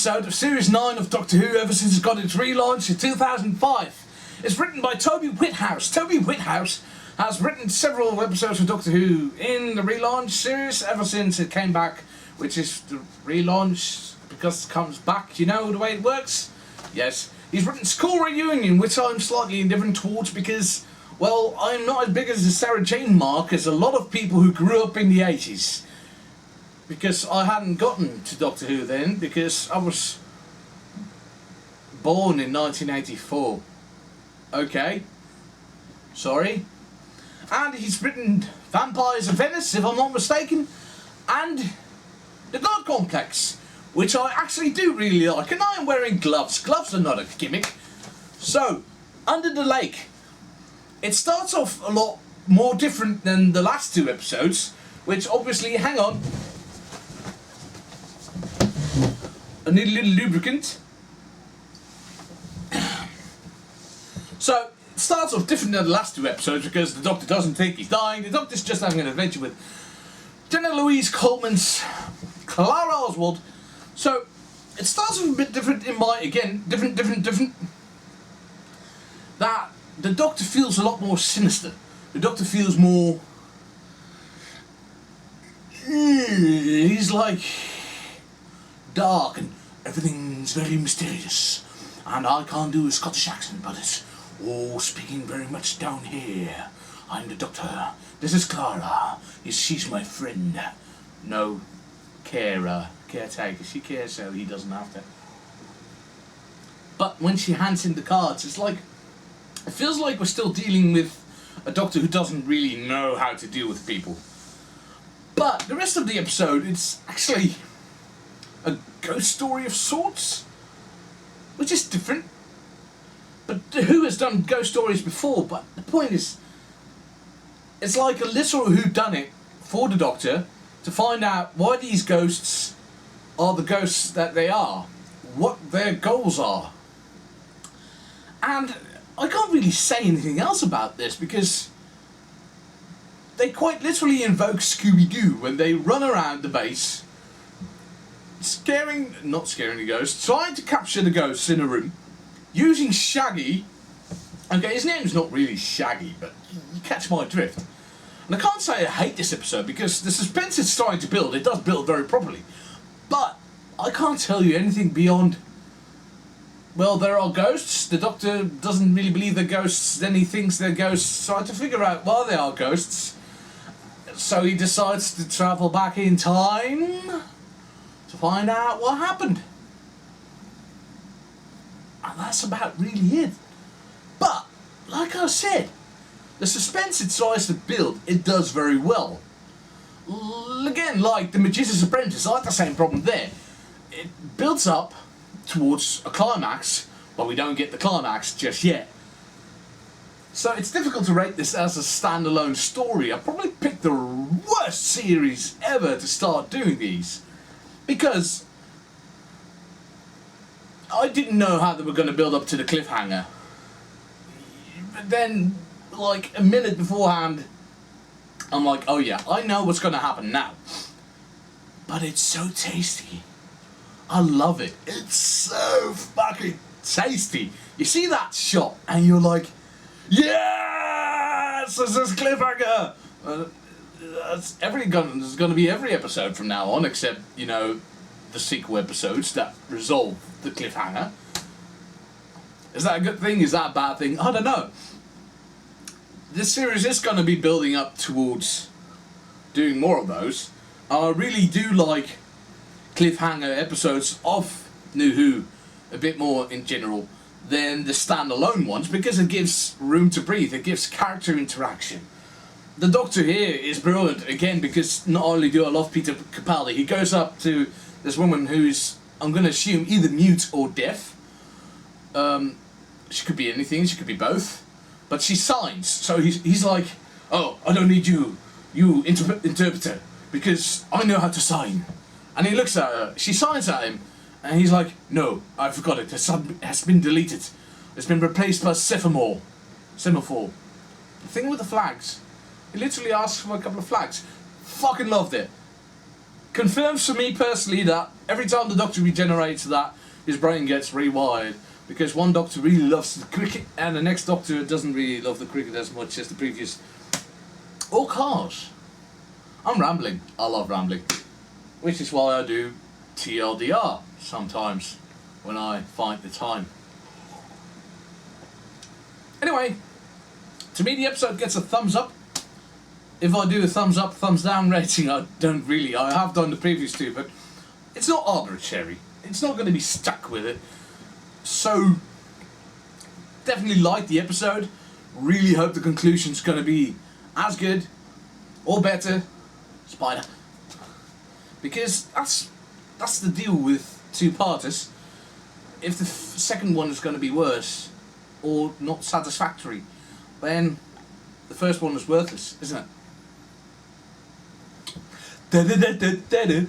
episode of Series 9 of Doctor Who ever since it got its relaunch in 2005. It's written by Toby Whithouse. Toby Whithouse has written several episodes of Doctor Who in the relaunch series ever since it came back, which is the relaunch because it comes back, you know the way it works? Yes. He's written School Reunion, which I'm slightly indifferent towards because, well, I'm not as big as the Sarah Jane mark as a lot of people who grew up in the 80s. Because I hadn't gotten to Doctor Who then, because I was born in 1984. Okay. Sorry. And he's written Vampires of Venice, if I'm not mistaken, and The God Complex, which I actually do really like, and I am wearing gloves. Gloves are not a gimmick. So, Under the Lake. It starts off a lot more different than the last two episodes, which obviously, hang on, I need a little lubricant. So, it starts off different than the last two episodes because the Doctor doesn't think he's dying. The Doctor's just having an adventure with Jenna Louise Coleman's Clara Oswald. So, it starts off a bit different in my, again, different. That the Doctor feels a lot more sinister. The Doctor feels more... he's like... dark and everything's very mysterious, and I can't do a Scottish accent, but it's all speaking very much down here. I'm the Doctor. This is Clara. She's my friend. No, caretaker. She cares, so he doesn't have to. But when she hands him the cards, it's like, it feels like we're still dealing with a Doctor who doesn't really know how to deal with people. But the rest of the episode, it's actually a ghost story of sorts, which is different. But Who has done ghost stories before, but the point is, it's like a literal whodunit for the Doctor to find out why these ghosts are the ghosts that they are, what their goals are. And I can't really say anything else about this because they quite literally invoke Scooby-Doo when they run around the base not scaring the ghosts, trying to capture the ghosts in a room, using Shaggy. Okay, his name's not really Shaggy, but you catch my drift. And I can't say I hate this episode because the suspense it's starting to build, it does build very properly. But I can't tell you anything beyond, well, there are ghosts, the Doctor doesn't really believe they're ghosts, then he thinks they're ghosts, so I had to figure out why they are ghosts. So he decides to travel back in time to find out what happened. And that's about really it. But, like I said, the suspense it tries to build, it does very well. Again, like The Magician's Apprentice, I had the same problem there. It builds up towards a climax, but we don't get the climax just yet. So it's difficult to rate this as a standalone story. I probably picked the worst series ever to start doing these, because I didn't know how they were going to build up to the cliffhanger. But then, like a minute beforehand, I'm like, oh yeah, I know what's going to happen now. But it's so tasty. I love it. It's so fucking tasty. You see that shot and you're like, yes, this is cliffhanger. There's going to be every episode from now on, except, you know, the sequel episodes that resolve the cliffhanger. Is that a good thing? Is that a bad thing? I don't know. This series is going to be building up towards doing more of those. I really do like cliffhanger episodes of New Who a bit more in general than the standalone ones, because it gives room to breathe, it gives character interaction. The Doctor here is brilliant, again, because not only do I love Peter Capaldi, he goes up to this woman who's, I'm going to assume, either mute or deaf. She could be anything, she could be both. But she signs, so he's like, oh, I don't need you interpreter, because I know how to sign. And he looks at her, she signs at him, and he's like, no, I forgot it, it has been deleted. It's been replaced by semaphore. The thing with the flags. He literally asks for a couple of flags. Fucking loved it. confirms for me personally that every time the Doctor regenerates, that his brain gets rewired. Because one Doctor really loves the cricket and the next Doctor doesn't really love the cricket as much as the previous. Or cars. I'm rambling. I love rambling. Which is why I do TLDR sometimes when I find the time. Anyway, to me the episode gets a thumbs up. If I do a thumbs up, thumbs down rating, I have done the previous two, but it's not arbitrary. It's not going to be stuck with it. So, definitely like the episode. Really hope the conclusion's going to be as good or better. Spider. Because that's the deal with two-parters. If the second one is going to be worse or not satisfactory, then the first one is worthless, isn't it? Da da da da da da.